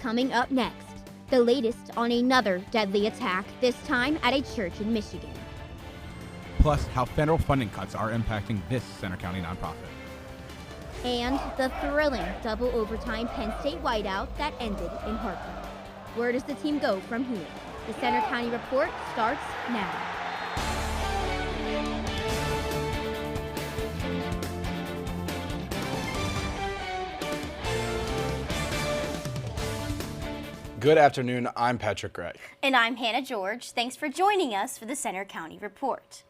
coming up next. The latest on another deadly attack, this time at a church in Michigan. Plus, how federal funding cuts are impacting this Center County nonprofit. And the thrilling double overtime Penn State whiteout that ended in heartbreak. Where does the team go from here? The Center County Report starts now. Good afternoon, I'm Patrick Gray. And I'm Hannah George. Thanks for joining us for the Center County Report.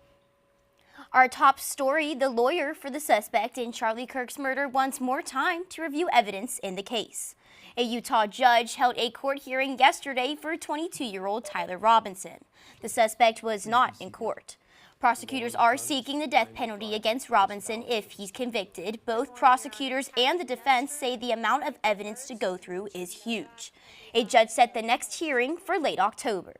Our top story, the lawyer for the suspect in Charlie Kirk's murder wants more time to review evidence in the case. A Utah judge held a court hearing yesterday for 22-year-old Tyler Robinson. The suspect was not in court. Prosecutors are seeking the death penalty against Robinson if he's convicted. Both prosecutors and the defense say the amount of evidence to go through is huge. A judge set the next hearing for late October.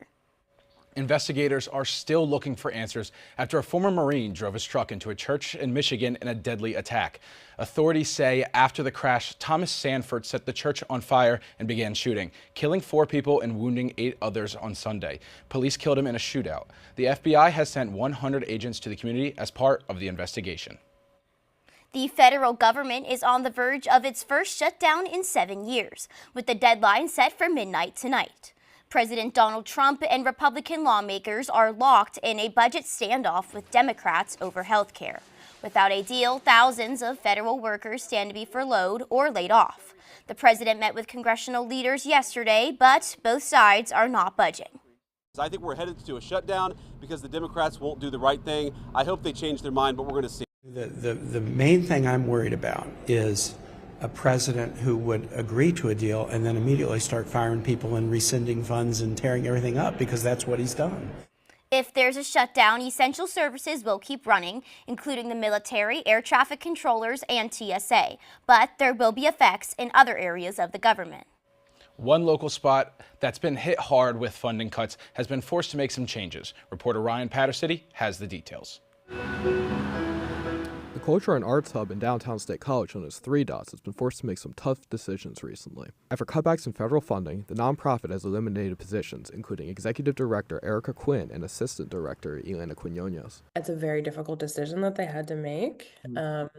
Investigators are still looking for answers after a former Marine drove his truck into a church in Michigan in a deadly attack. Authorities say after the crash, Thomas Sanford set the church on fire and began shooting, killing 4 people and wounding 8 others on Sunday. Police killed him in a shootout. The FBI has sent 100 agents to the community as part of the investigation. The federal government is on the verge of its first shutdown in 7 years, with the deadline set for midnight tonight. President Donald Trump and Republican lawmakers are locked in a budget standoff with Democrats over health care. Without a deal, thousands of federal workers stand to be furloughed or laid off. The president met with congressional leaders yesterday, but both sides are not budging. I think we're headed to a shutdown because the Democrats won't do the right thing. I hope they change their mind, but we're going to see. The main thing I'm worried about is a president who would agree to a deal and then immediately start firing people and rescinding funds and tearing everything up, because that's what he's done. If there's a shutdown, essential services will keep running, including the military, air traffic controllers, and TSA. But there will be effects in other areas of the government. One local spot that's been hit hard with funding cuts has been forced to make some changes. Reporter Ryan Patterson has the details. The Culture and Arts Hub in downtown State College, known as 3 Dots, has been forced to make some tough decisions recently. After cutbacks in federal funding, the nonprofit has eliminated positions, including Executive Director Erica Quinn and Assistant Director Elena Quinones. It's a very difficult decision that they had to make, but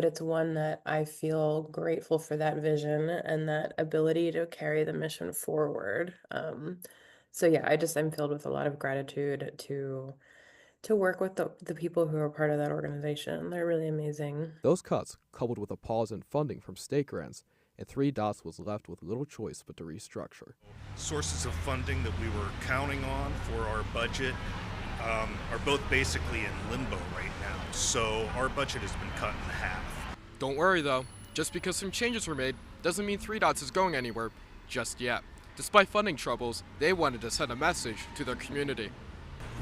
it's one that I feel grateful for, that vision and that ability to carry the mission forward. I'm filled with a lot of gratitude to work with the people who are part of that organization. They're really amazing. Those cuts, coupled with a pause in funding from state grants, and 3 Dots was left with little choice but to restructure. Sources of funding that we were counting on for our budget are both basically in limbo right now, so our budget has been cut in half. Don't worry though, just because some changes were made doesn't mean 3 Dots is going anywhere just yet. Despite funding troubles, they wanted to send a message to their community.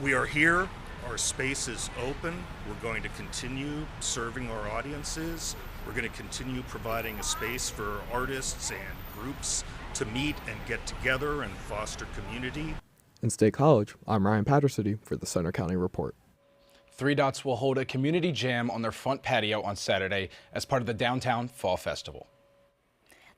We are here. Our space is open. We're going to continue serving our audiences. We're going to continue providing a space for artists and groups to meet and get together and foster community. In State College, I'm Ryan Patterson for the Center County Report. 3 Dots will hold a community jam on their front patio on Saturday as part of the Downtown Fall Festival.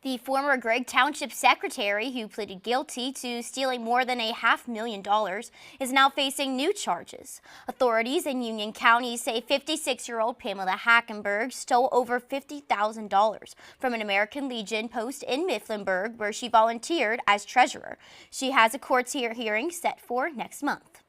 The former Gregg Township secretary, who pleaded guilty to stealing more than $500,000, is now facing new charges. Authorities in Union County say 56-year-old Pamela Hackenberg stole over $50,000 from an American Legion post in Mifflinburg, where she volunteered as treasurer. She has a court hearing set for next month.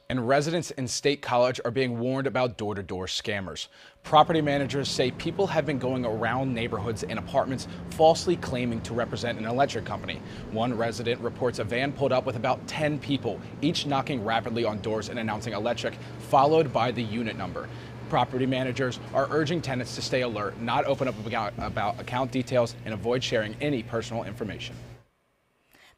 And residents in State College are being warned about door-to-door scammers. Property managers say people have been going around neighborhoods and apartments falsely claiming to represent an electric company. One resident reports a van pulled up with about 10 people, each knocking rapidly on doors and announcing electric, followed by the unit number. Property managers are urging tenants to stay alert, not open up about account details, and avoid sharing any personal information.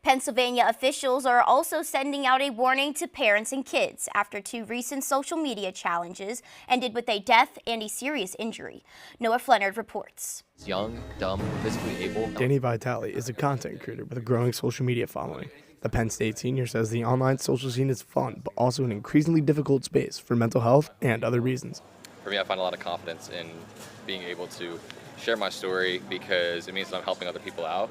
Pennsylvania officials are also sending out a warning to parents and kids after 2 recent social media challenges ended with a death and a serious injury. Noah Flennard reports. Young, dumb, physically able. Danny Vitale is a content creator with a growing social media following. The Penn State senior says the online social scene is fun, but also an increasingly difficult space for mental health and other reasons. For me, I find a lot of confidence in being able to share my story because it means that I'm helping other people out.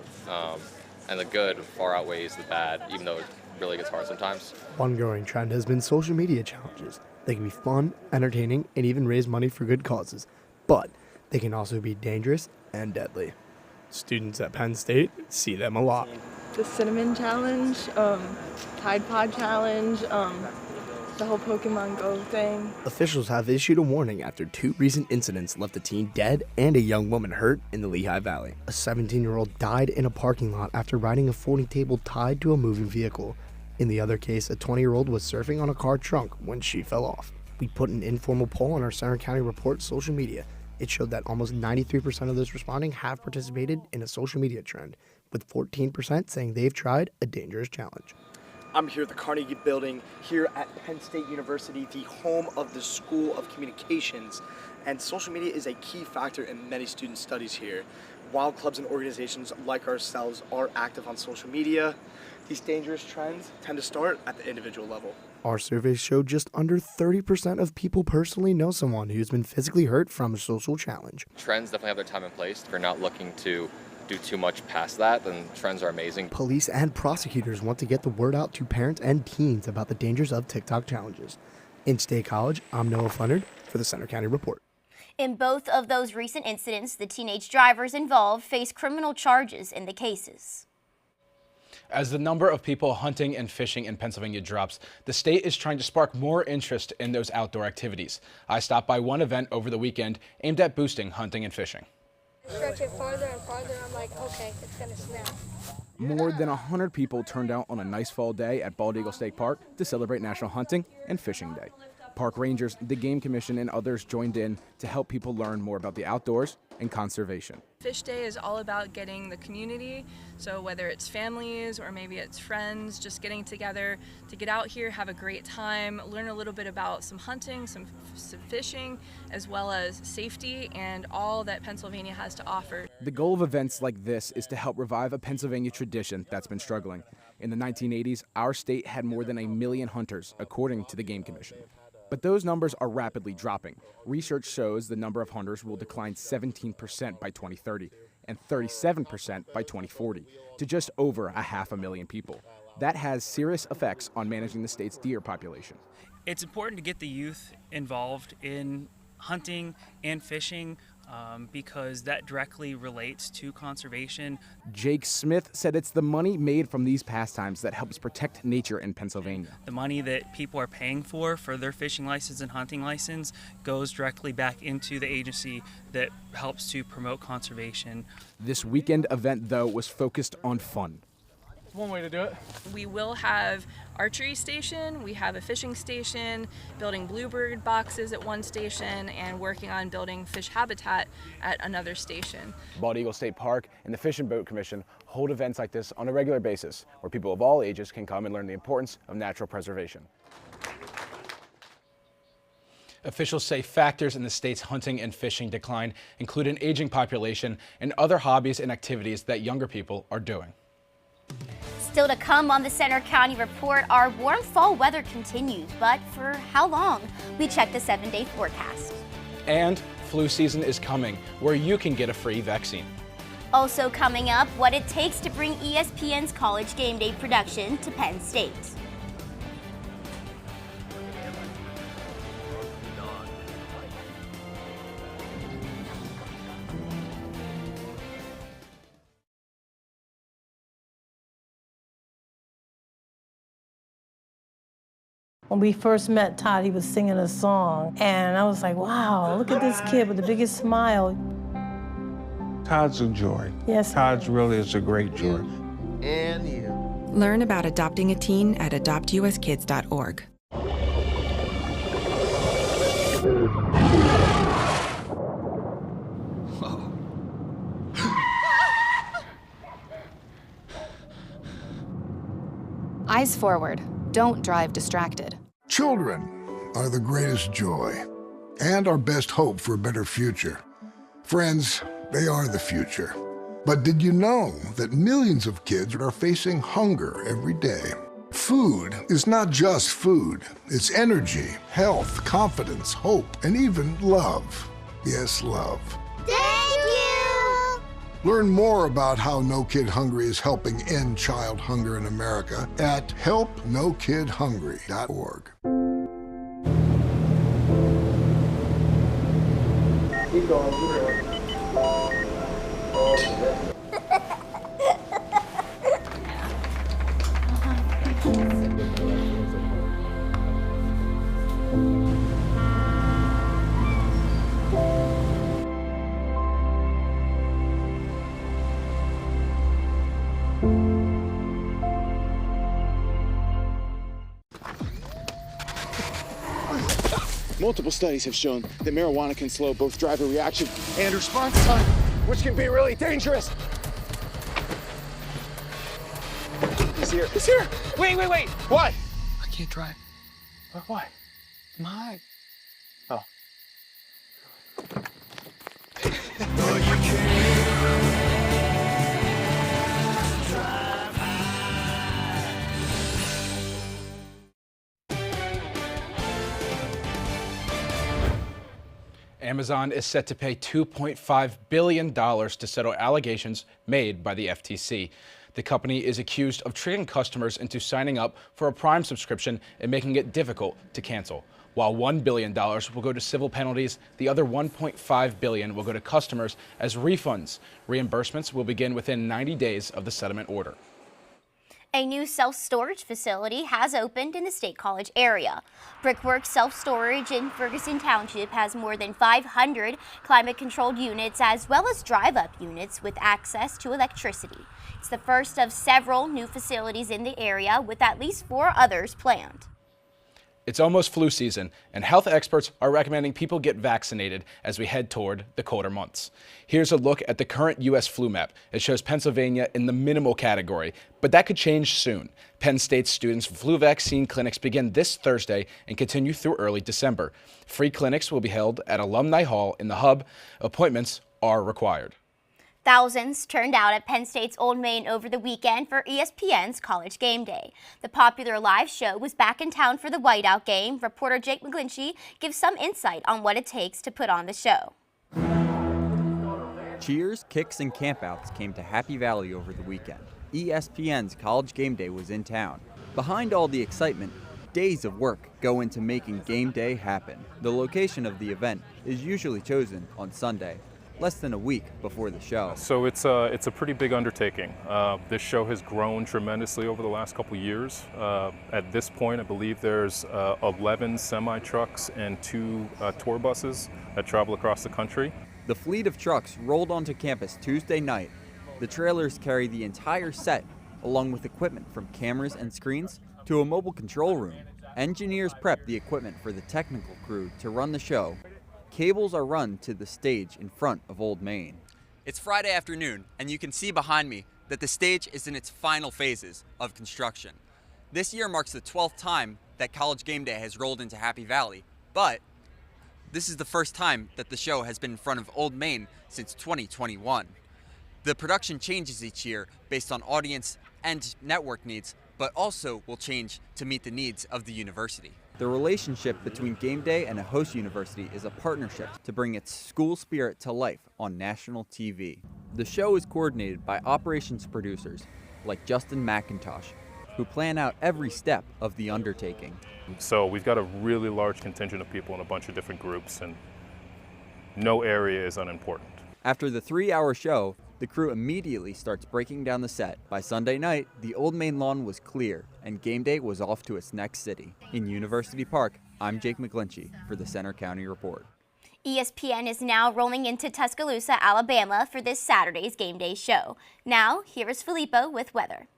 and the good far outweighs the bad, even though it really gets hard sometimes. One growing trend has been social media challenges. They can be fun, entertaining, and even raise money for good causes, but they can also be dangerous and deadly. Students at Penn State see them a lot. The cinnamon challenge, Tide Pod challenge, the whole Pokemon Go thing. Officials have issued a warning after 2 recent incidents left a teen dead and a young woman hurt in the Lehigh Valley. A 17-year-old died in a parking lot after riding a folding table tied to a moving vehicle. In the other case, a 20-year-old was surfing on a car trunk when she fell off. We put an informal poll on our Center County Report social media. It showed that almost 93% of those responding have participated in a social media trend, with 14% saying they've tried a dangerous challenge. I'm here at the Carnegie Building, here at Penn State University, the home of the School of Communications. And social media is a key factor in many student studies here. While clubs and organizations like ourselves are active on social media, these dangerous trends tend to start at the individual level. Our surveys showed just under 30% of people personally know someone who's been physically hurt from a social challenge. Trends definitely have their time and place. If you're not looking to do too much past that, then trends are amazing. Police and prosecutors want to get the word out to parents and teens about the dangers of TikTok challenges. In State College, I'm Noah Leonard for the Center County Report. In both of those recent incidents, the teenage drivers involved face criminal charges in the cases. As the number of people hunting and fishing in Pennsylvania drops, the state is trying to spark more interest in those outdoor activities. I stopped by one event over the weekend aimed at boosting hunting and fishing. Stretch it farther and farther, I'm like, okay, it's gonna snap. More than 100 people turned out on a nice fall day at Bald Eagle State Park to celebrate National Hunting and Fishing Day. Park rangers, the Game Commission, and others joined in to help people learn more about the outdoors and conservation. Fish Day is all about getting the community, so whether it's families or maybe it's friends, just getting together to get out here, have a great time, learn a little bit about some hunting, some fishing, as well as safety and all that Pennsylvania has to offer. The goal of events like this is to help revive a Pennsylvania tradition that's been struggling. In the 1980s, our state had more than 1 million hunters, according to the Game Commission. But those numbers are rapidly dropping. Research shows the number of hunters will decline 17% by 2030 and 37% by 2040 to just over 500,000 people. That has serious effects on managing the state's deer population. It's important to get the youth involved in hunting and fishing because that directly relates to conservation. Jake Smith said it's the money made from these pastimes that helps protect nature in Pennsylvania. The money that people are paying for their fishing license and hunting license goes directly back into the agency that helps to promote conservation. This weekend event, though, was focused on fun. One way to do it. We will have archery station, we have a fishing station, building bluebird boxes at one station, and working on building fish habitat at another station. Bald Eagle State Park and the Fish and Boat Commission hold events like this on a regular basis, where people of all ages can come and learn the importance of natural preservation. Officials say factors in the state's hunting and fishing decline include an aging population and other hobbies and activities that younger people are doing. Still to come on the Center County Report, our warm fall weather continues, but for how long? We check the 7-day forecast. And flu season is coming, where you can get a free vaccine. Also coming up, what it takes to bring ESPN's College Game Day production to Penn State. When we first met Todd, he was singing a song, and I was like, wow, look at this kid with the biggest smile. Todd's a joy. Yes. Todd's really is a great joy. And you. Learn about adopting a teen at adoptuskids.org. Eyes forward. Don't drive distracted. Children are the greatest joy and our best hope for a better future. Friends, they are the future. But did you know that millions of kids are facing hunger every day? Food is not just food. It's energy, health, confidence, hope, and even love. Yes, love. Thank you! Learn more about how No Kid Hungry is helping end child hunger in America at helpnokidhungry.org. Keep going, keep going. Multiple studies have shown that marijuana can slow both driver reaction and response time, which can be really dangerous. He's here. He's here. Wait. What? I can't drive. Why? My. Oh. Amazon is set to pay $2.5 billion to settle allegations made by the FTC. The company is accused of tricking customers into signing up for a Prime subscription and making it difficult to cancel. While $1 billion will go to civil penalties, the other $1.5 billion will go to customers as refunds. Reimbursements will begin within 90 days of the settlement order. A new self-storage facility has opened in the State College area. Brickwork Self-Storage in Ferguson Township has more than 500 climate-controlled units as well as drive-up units with access to electricity. It's the first of several new facilities in the area, with at least 4 others planned. It's almost flu season, and health experts are recommending people get vaccinated as we head toward the colder months. Here's a look at the current U.S. flu map. It shows Pennsylvania in the minimal category, but that could change soon. Penn State students' flu vaccine clinics begin this Thursday and continue through early December. Free clinics will be held at Alumni Hall in the Hub. Appointments are required. Thousands turned out at Penn State's Old Main over the weekend for ESPN's College Game Day. The popular live show was back in town for the whiteout game. Reporter Jake McGlinchey gives some insight on what it takes to put on the show. Cheers, kicks, and campouts came to Happy Valley over the weekend. ESPN's College Game Day was in town. Behind all the excitement, days of work go into making game day happen. The location of the event is usually chosen on Sunday, less than a week before the show. So it's a pretty big undertaking. This show has grown tremendously over the last couple years. At this point, I believe there's 11 semi-trucks and 2 tour buses that travel across the country. The fleet of trucks rolled onto campus Tuesday night. The trailers carry the entire set, along with equipment from cameras and screens to a mobile control room. Engineers prep the equipment for the technical crew to run the show. Cables are run to the stage in front of Old Main. It's Friday afternoon, and you can see behind me that the stage is in its final phases of construction. This year marks the 12th time that College Game Day has rolled into Happy Valley, but this is the first time that the show has been in front of Old Main since 2021. The production changes each year based on audience and network needs, but also will change to meet the needs of the university. The relationship between Game Day and a host university is a partnership to bring its school spirit to life on national TV. The show is coordinated by operations producers like Justin McIntosh, who plan out every step of the undertaking. So we've got a really large contingent of people in a bunch of different groups, and no area is unimportant. After the 3-hour show, the crew immediately starts breaking down the set. By Sunday night, the Old Main lawn was clear, and Game Day was off to its next city. In University Park, I'm Jake McGlinchey for the Center County Report. ESPN is now rolling into Tuscaloosa, Alabama for this Saturday's Game Day show. Now, here is Filippo with weather.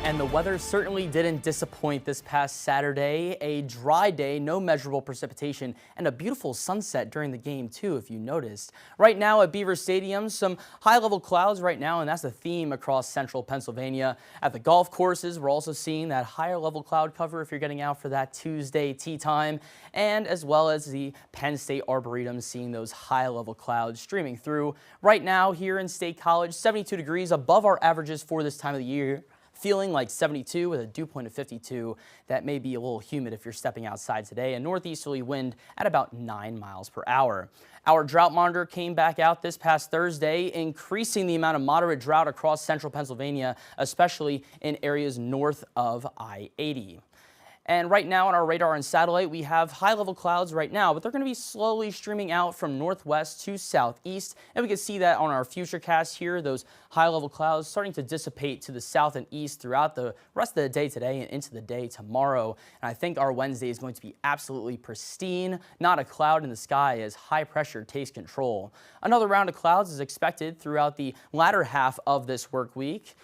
And the weather certainly didn't disappoint this past Saturday. A dry day, no measurable precipitation, and a beautiful sunset during the game too, if you noticed. Right now at Beaver Stadium, some high-level clouds right now, and that's the theme across central Pennsylvania. At the golf courses, we're also seeing that higher-level cloud cover if you're getting out for that Tuesday tee time, and as well as the Penn State Arboretum, seeing those high-level clouds streaming through. Right now here in State College, 72 degrees above our averages for this time of the year. feeling like 72 with a dew point of 52. That may be a little humid if you're stepping outside today. A northeasterly wind at about 9 miles per hour. Our drought monitor came back out this past Thursday, increasing the amount of moderate drought across central Pennsylvania, especially in areas north of I-80. And right now on our radar and satellite, we have high-level clouds right now, but they're going to be slowly streaming out from northwest to southeast. And we can see that on our futurecast here, those high-level clouds starting to dissipate to the south and east throughout the rest of the day today and into the day tomorrow. And I think our Wednesday is going to be absolutely pristine, not a cloud in the sky as high pressure takes control. Another round of clouds is expected throughout the latter half of this work week.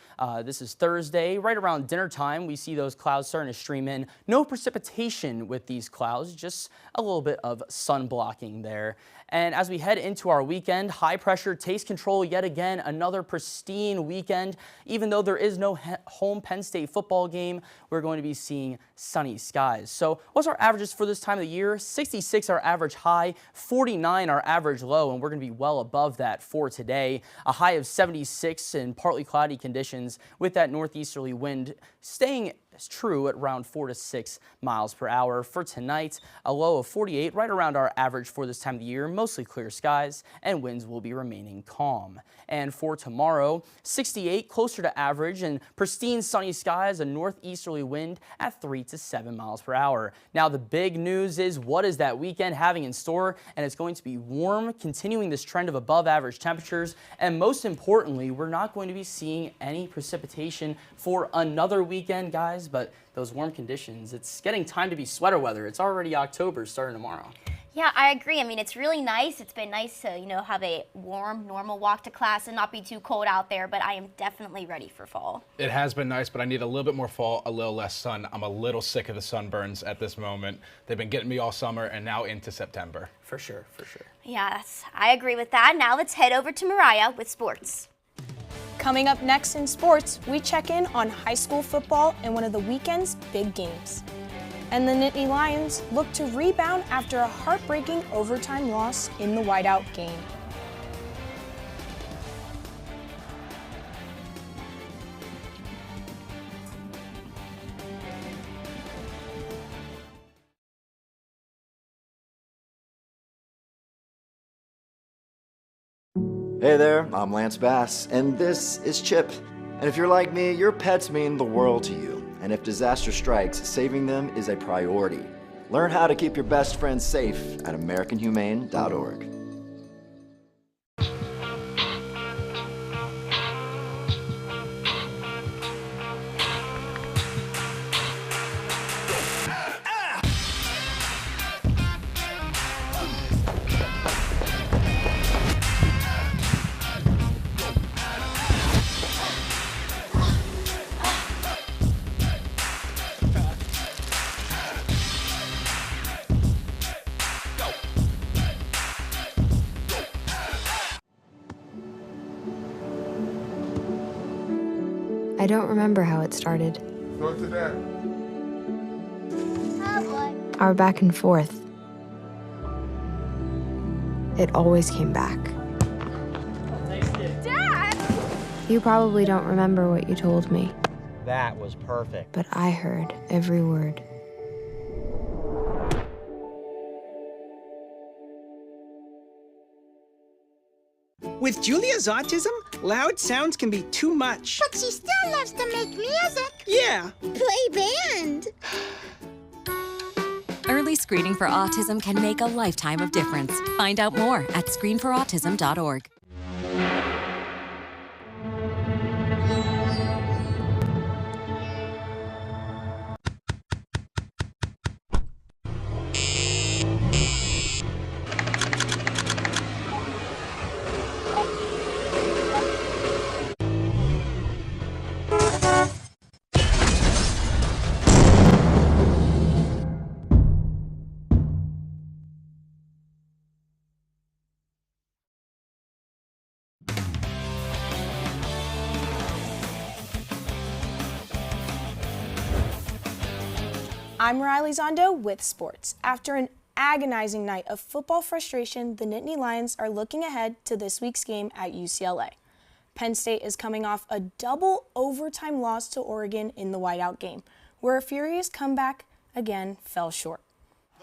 This is Thursday. Right around dinner time, we see those clouds starting to stream in. No precipitation with these clouds, just a little bit of sun blocking there. And as we head into our weekend, high pressure takes control yet again, another pristine weekend. Even though there is no home Penn State football game, we're going to be seeing sunny skies. So what's our averages for this time of the year? 66 our average high, 49 our average low, and we're going to be well above that for today. A high of 76 in partly cloudy conditions with that northeasterly wind staying true at around 4 to 6 miles per hour. For tonight, a low of 48, right around our average for this time of the year, mostly clear skies, and winds will be remaining calm. And for tomorrow, 68, closer to average, and pristine sunny skies, a northeasterly wind at 3 to 7 miles per hour. Now the big news is, what is that weekend having in store? And it's going to be warm, continuing this trend of above average temperatures, and most importantly, we're not going to be seeing any precipitation for another weekend, guys. But those warm conditions, it's getting time to be sweater weather. It's already October, starting tomorrow. Yeah, I agree. I mean, it's really nice. It's been nice to, have a warm, normal walk to class and not be too cold out there, but I am definitely ready for fall. It has been nice, but I need a little bit more fall, a little less sun. I'm a little sick of the sunburns at this moment. They've been getting me all summer and now into September. For sure, for sure. Yes, I agree with that. Now let's head over to Mariah with sports. Coming up next in sports, we check in on high school football and one of the weekend's big games. And the Nittany Lions look to rebound after a heartbreaking overtime loss in the whiteout game. Hey there, I'm Lance Bass, and this is Chip. And if you're like me, your pets mean the world to you. And if disaster strikes, saving them is a priority. Learn how to keep your best friends safe at AmericanHumane.org. I don't remember how it started. Go to that. Our back and forth. It always came back. Dad! You probably don't remember what you told me, That was perfect. but I heard every word. With Julia's autism, loud sounds can be too much. But she still loves to make music. Yeah. Play band. Early screening for autism can make a lifetime of difference. Find out more at screenforautism.org. I'm Riley Zondo with sports. After an agonizing night of football frustration, the Nittany Lions are looking ahead to this week's game at UCLA. Penn State is coming off a double overtime loss to Oregon in the whiteout game, where a furious comeback again fell short.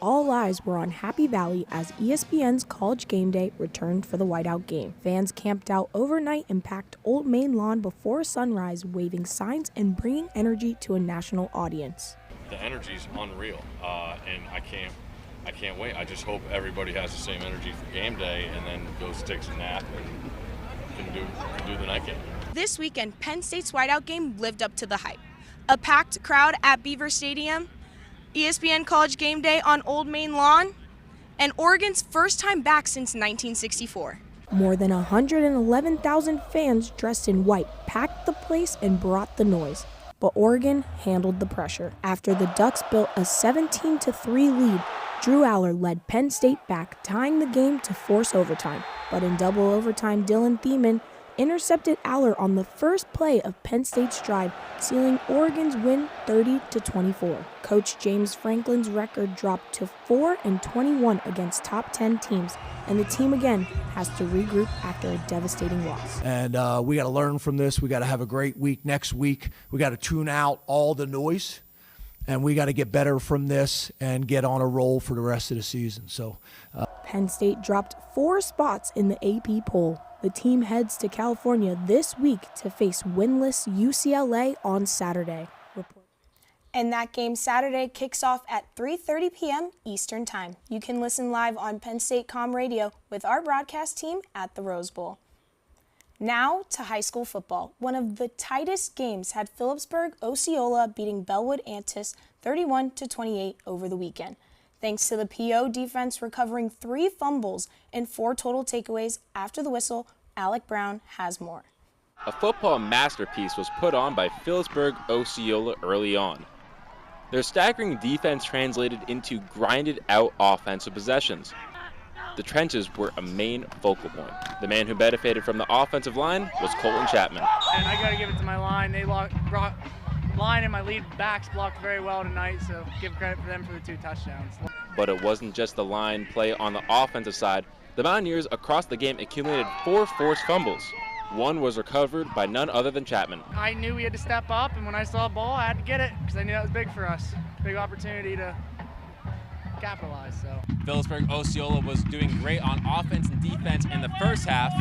All eyes were on Happy Valley as ESPN's College Game Day returned for the whiteout game. Fans camped out overnight and packed Old Main Lawn before sunrise, waving signs and bringing energy to a national audience. The energy's unreal, and I can't wait. I just hope everybody has the same energy for game day and then goes takes a nap and can do the night game. This weekend, Penn State's whiteout game lived up to the hype. A packed crowd at Beaver Stadium, ESPN College Game Day on Old Main Lawn, and Oregon's first time back since 1964. More than 111,000 fans dressed in white packed the place and brought the noise. But Oregon handled the pressure. After the Ducks built a 17-3 lead, Drew Aller led Penn State back, tying the game to force overtime. But in double overtime, Dylan Thiemann intercepted Aller on the first play of Penn State's drive, sealing Oregon's win 30-24. Coach James Franklin's record dropped to 4-21 against top 10 teams, and the team again has to regroup after a devastating loss. And we got to learn from this. We got to have a great week next week. We got to tune out all the noise, and we got to get better from this and get on a roll for the rest of the season. So, Penn State dropped 4 spots in the AP poll. The team heads to California this week to face winless UCLA on Saturday. And that game Saturday kicks off at 3:30 p.m. Eastern Time. You can listen live on Penn State Com Radio with our broadcast team at the Rose Bowl. Now to high school football. One of the tightest games had Phillipsburg Osceola beating Bellwood Antis 31-28 over the weekend. Thanks to the PO defense recovering 3 fumbles and 4 total takeaways after the whistle, Alec Brown has more. A football masterpiece was put on by Phillipsburg Osceola early on. Their staggering defense translated into grinded-out offensive possessions. The trenches were a main focal point. The man who benefited from the offensive line was Colton Chapman. And I got to give it to my line. They brought line and my lead backs blocked very well tonight, so give credit for them for the 2 touchdowns. But it wasn't just the line play on the offensive side. The Mountaineers across the game accumulated 4 forced fumbles. One was recovered by none other than Chapman. I knew we had to step up, and when I saw a ball, I had to get it because I knew that was big for us. Big opportunity to capitalize. So Phillipsburg Osceola was doing great on offense and defense in the first half,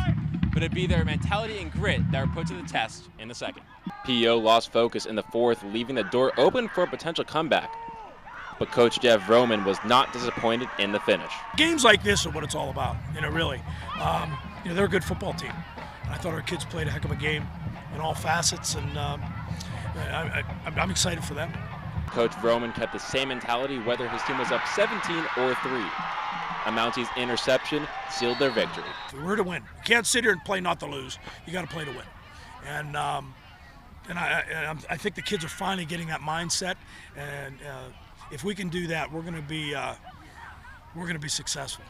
but it'd be their mentality and grit that were put to the test in the second. PO lost focus in the fourth, leaving the door open for a potential comeback. But Coach Jeff Roman was not disappointed in the finish. Games like this are what it's all about, really. They're a good football team. I thought our kids played a heck of a game in all facets, and I'm excited for them. Coach Roman kept the same mentality whether his team was up 17 or 3. A Mountie's interception sealed their victory. We're to win. You can't sit here and play not to lose. You got to play to win. And I think the kids are finally getting that mindset. And if we can do that, we're going to be successful.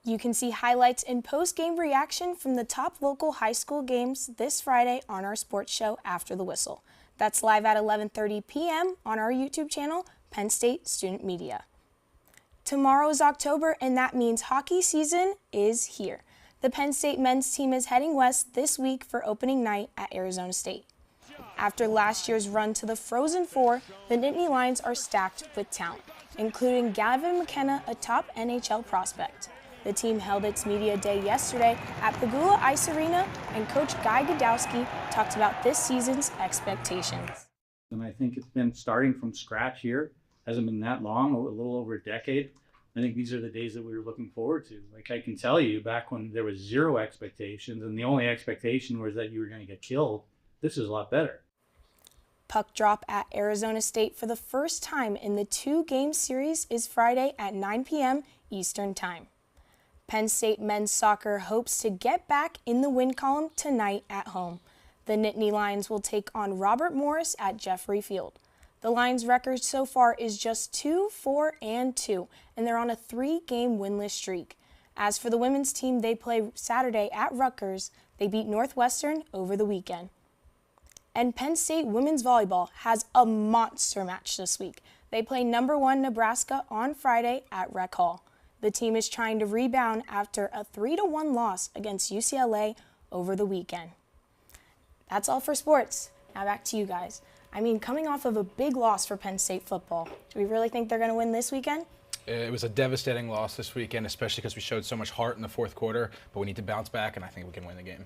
You can see highlights and post-game reaction from the top local high school games this Friday on our sports show After the Whistle. That's live at 11:30 p.m. on our YouTube channel, Penn State Student Media. Tomorrow is October, and that means hockey season is here. The Penn State men's team is heading west this week for opening night at Arizona State. After last year's run to the Frozen Four, the Nittany Lions are stacked with talent, including Gavin McKenna, a top NHL prospect. The team held its media day yesterday at Pagula Ice Arena, and Coach Guy Godowski talked about this season's expectations. And I think it's been starting from scratch here. Hasn't been that long, a little over a decade. I think these are the days that we were looking forward to. Like I can tell you, back when there was 0 expectations and the only expectation was that you were going to get killed, this is a lot better. Puck drop at Arizona State for the first time in the 2-game series is Friday at 9 p.m. Eastern Time. Penn State men's soccer hopes to get back in the win column tonight at home. The Nittany Lions will take on Robert Morris at Jeffrey Field. The Lions' record so far is just 2-4-2, and they're on a 3-game winless streak. As for the women's team, they play Saturday at Rutgers. They beat Northwestern over the weekend. And Penn State women's volleyball has a monster match this week. They play number 1 Nebraska on Friday at Rec Hall. The team is trying to rebound after a 3-1 loss against UCLA over the weekend. That's all for sports. Now back to you guys. I mean, coming off of a big loss for Penn State football, do we really think they're going to win this weekend? It was a devastating loss this weekend, especially because we showed so much heart in the fourth quarter, but we need to bounce back, and I think we can win the game.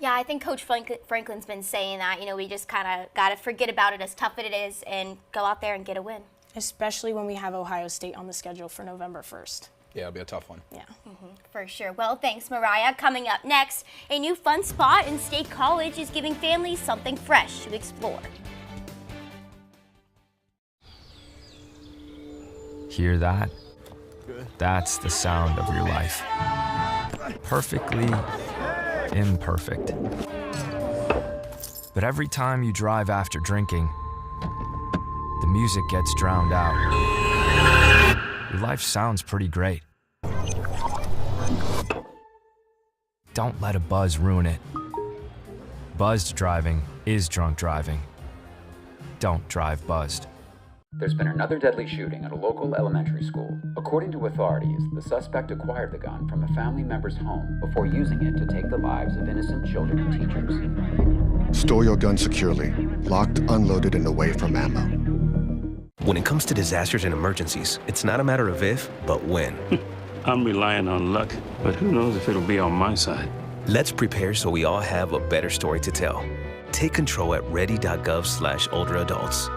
Yeah, I think Coach Franklin's been saying that. You know, we just kind of got to forget about it, as tough as it is, and go out there and get a win. Especially when we have Ohio State on the schedule for November 1st. Yeah, it'll be a tough one. Yeah. For sure. Well, thanks, Mariah. Coming up next, a new fun spot in State College is giving families something fresh to explore. Hear that? That's the sound of your life. Perfectly imperfect. But every time you drive after drinking, the music gets drowned out. Your life sounds pretty great. Don't let a buzz ruin it. Buzzed driving is drunk driving. Don't drive buzzed. There's been another deadly shooting at a local elementary school. According to authorities, the suspect acquired the gun from a family member's home before using it to take the lives of innocent children and teachers. Store your gun securely, locked, unloaded, and away from ammo. When it comes to disasters and emergencies, it's not a matter of if, but when. I'm relying on luck, but who knows if it'll be on my side. Let's prepare so we all have a better story to tell. Take control at ready.gov/olderadults.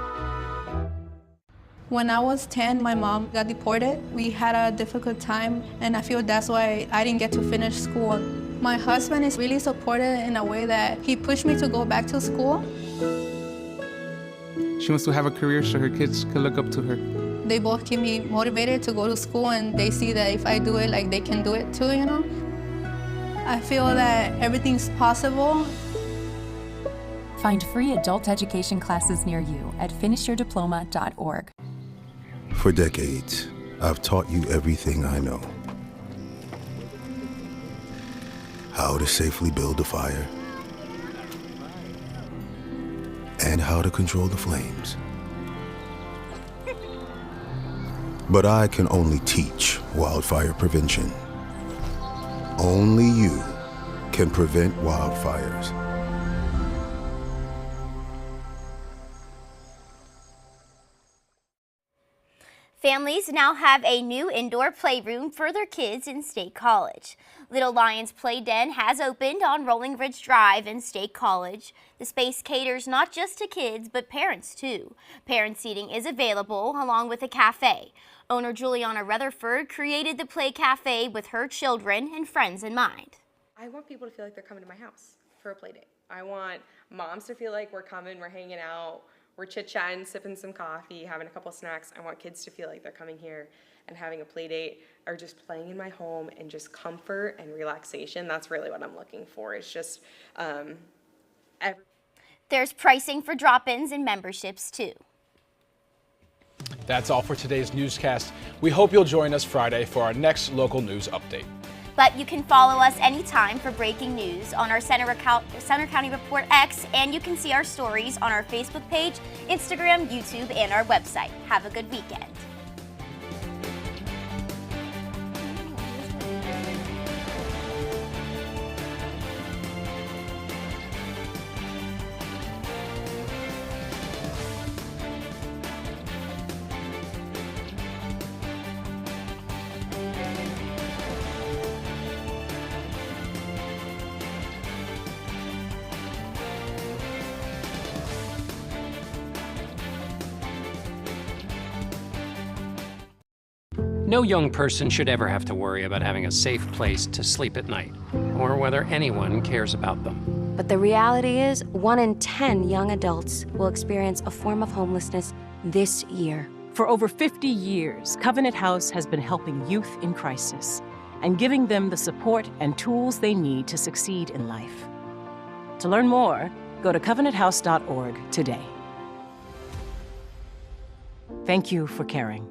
When I was 10, my mom got deported. We had a difficult time, and I feel that's why I didn't get to finish school. My husband is really supportive in a way that he pushed me to go back to school. She wants to have a career so her kids can look up to her. They both keep me motivated to go to school, and they see that if I do it, like, they can do it too, you know? I feel that everything's possible. Find free adult education classes near you at finishyourdiploma.org. For decades, I've taught you everything I know. How to safely build a fire, and how to control the flames. But I can only teach wildfire prevention. Only you can prevent wildfires. Families now have a new indoor playroom for their kids in State College. Little Lions Play Den has opened on Rolling Ridge Drive in State College. The space caters not just to kids, but parents too. Parent seating is available along with a cafe. Owner Juliana Rutherford created the Play Cafe with her children and friends in mind. I want people to feel like they're coming to my house for a play date. I want moms to feel like we're coming, we're hanging out, we're chit-chatting, sipping some coffee, having a couple snacks. I want kids to feel like they're coming here and having a play date or just playing in my home and just comfort and relaxation. That's really what I'm looking for. It's just There's pricing for drop-ins and memberships too. That's all for today's newscast. We hope you'll join us Friday for our next local news update. But you can follow us anytime for breaking news on our Center County Report X, and you can see our stories on our Facebook page, Instagram, YouTube, and our website. Have a good weekend. No young person should ever have to worry about having a safe place to sleep at night, or whether anyone cares about them. But the reality is, 1 in 10 young adults will experience a form of homelessness this year. For over 50 years, Covenant House has been helping youth in crisis and giving them the support and tools they need to succeed in life. To learn more, go to covenanthouse.org today. Thank you for caring.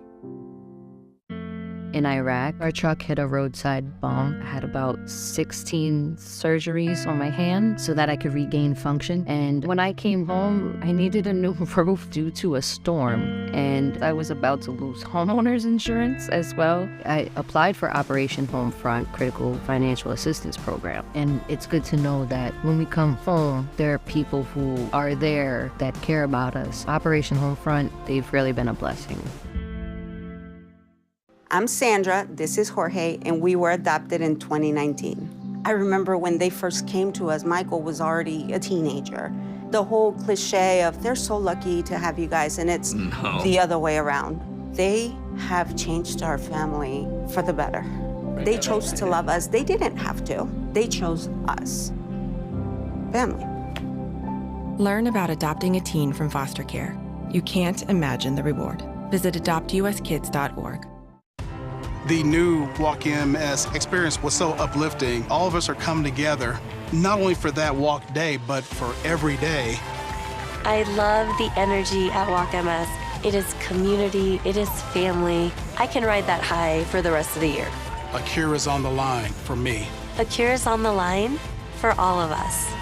in Iraq. Our truck hit a roadside bomb. I had about 16 surgeries on my hand so that I could regain function. And when I came home, I needed a new roof due to a storm. And I was about to lose homeowners insurance as well. I applied for Operation Homefront Critical Financial Assistance Program. And it's good to know that when we come home, there are people who are there that care about us. Operation Homefront, they've really been a blessing. I'm Sandra, this is Jorge, and we were adopted in 2019. I remember when they first came to us, Michael was already a teenager. The whole cliche of they're so lucky to have you guys, and it's the other way around. They have changed our family for the better. They chose to love us. They didn't have to. They chose us. Family. Learn about adopting a teen from foster care. You can't imagine the reward. Visit adoptuskids.org. The new Walk MS experience was so uplifting. All of us are coming together, not only for that walk day, but for every day. I love the energy at Walk MS. It is community, it is family. I can ride that high for the rest of the year. A cure is on the line for me. A cure is on the line for all of us.